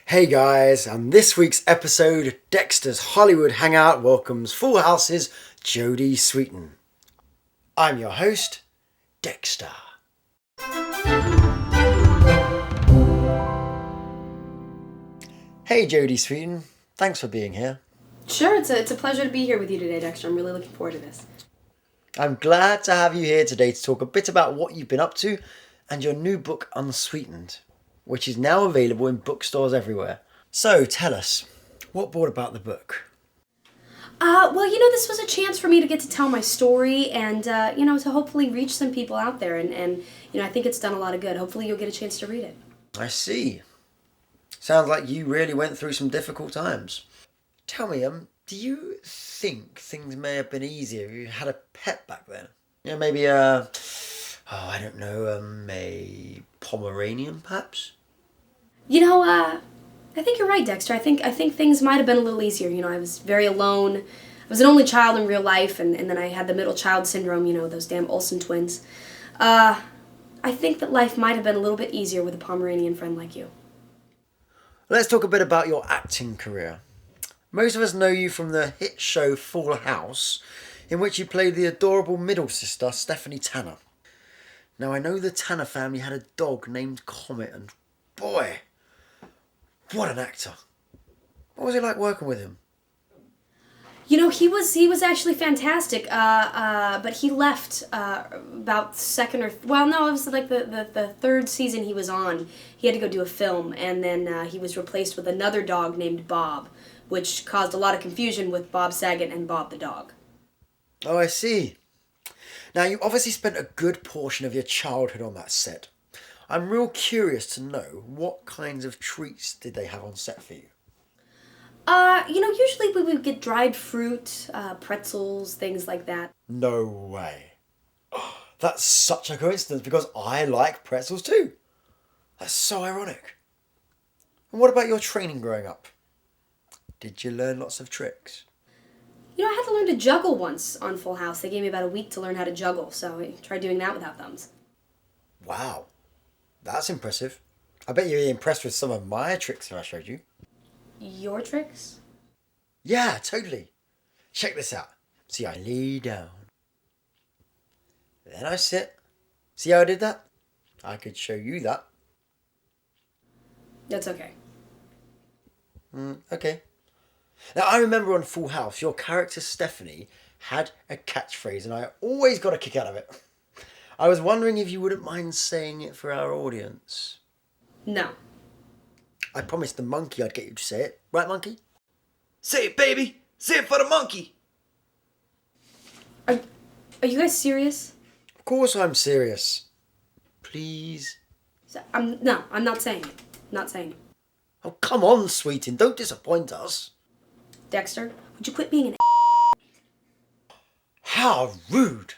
Hey guys, and this week's episode, Dexter's Hollywood Hangout welcomes Full House's Jodie Sweetin. I'm your host, Dexter. Hey Jodie Sweetin, thanks for being here. Sure, it's a pleasure to be here with you today, Dexter. I'm really looking forward to this. I'm glad to have you here today to talk a bit about what you've been up to and your new book, UnSweetined, which is now available in bookstores everywhere. So tell us, what brought about the book? This was a chance for me to get to tell my story and, to hopefully reach some people out there. And I think it's done a lot of good. Hopefully you'll get a chance to read it. I see. Sounds like you really went through some difficult times. Tell me, do you think things may have been easier if you had a pet back then? Maybe a Pomeranian, perhaps? I think you're right, Dexter. I think things might have been a little easier. I was very alone. I was an only child in real life, and then I had the middle child syndrome, those damn Olsen twins. I think that life might have been a little bit easier with a Pomeranian friend like you. Let's talk a bit about your acting career. Most of us know you from the hit show Full House, in which you played the adorable middle sister, Stephanie Tanner. Now, I know the Tanner family had a dog named Comet, and boy, what an actor. What was it like working with him? He was actually fantastic, but he left about it was like the third season he was on. He had to go do a film, and then he was replaced with another dog named Bob, which caused a lot of confusion with Bob Saget and Bob the dog. Oh, I see. Now, you obviously spent a good portion of your childhood on that set. I'm real curious to know what kinds of treats did they have on set for you? Usually we would get dried fruit, pretzels, things like that. No way. That's such a coincidence because I like pretzels too. That's so ironic. And what about your training growing up? Did you learn lots of tricks? I had to learn to juggle once on Full House. They gave me about a week to learn how to juggle, so I tried doing that without thumbs. Wow, that's impressive. I bet you're impressed with some of my tricks that I showed you. Your tricks? Yeah, totally. Check this out. See, I lay down. Then I sit. See how I did that? I could show you that. That's okay. Okay. Now, I remember on Full House, your character Stephanie had a catchphrase, and I always got a kick out of it. I was wondering if you wouldn't mind saying it for our audience. No. I promised the monkey I'd get you to say it. Right, monkey? Say it, baby! Say it for the monkey! Are you guys serious? Of course I'm serious. Please. I'm not saying it. Not saying it. Oh, come on, Sweetin. Don't disappoint us. Dexter, would you quit being an How rude.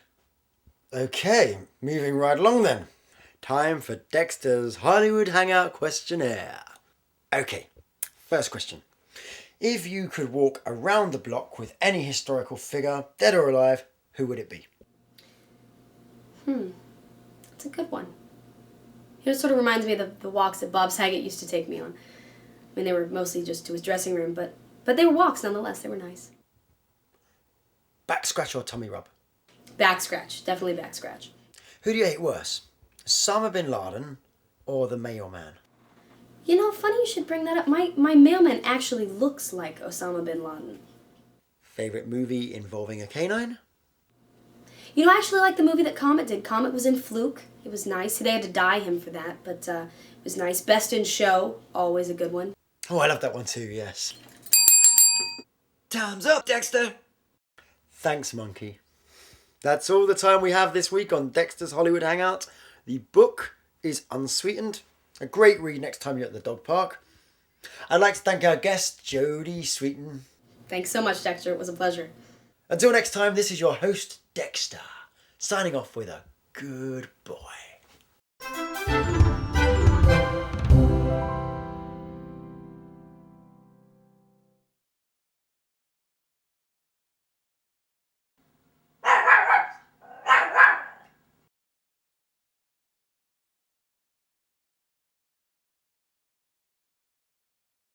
Okay, moving right along then. Time for Dexter's Hollywood Hangout questionnaire. Okay, first question. If you could walk around the block with any historical figure, dead or alive, who would it be? That's a good one. It sort of reminds me of the walks that Bob Saget used to take me on. I mean, they were mostly just to his dressing room, but they were walks nonetheless. They were nice. Back scratch or tummy rub? Back scratch. Definitely back scratch. Who do you hate worse? Osama bin Laden or the mailman? Funny you should bring that up. My mailman actually looks like Osama bin Laden. Favorite movie involving a canine? I actually like the movie that Comet did. Comet was in Fluke. It was nice. They had to dye him for that, but it was nice. Best in Show, always a good one. Oh, I love that one too, yes. Time's up, Dexter! Thanks, monkey. That's all the time we have this week on Dexter's Hollywood Hangout. The book is UnSweetined. A great read next time you're at the dog park. I'd like to thank our guest, Jodie Sweetin. Thanks so much, Dexter. It was a pleasure. Until next time, this is your host, Dexter, signing off with a good boy.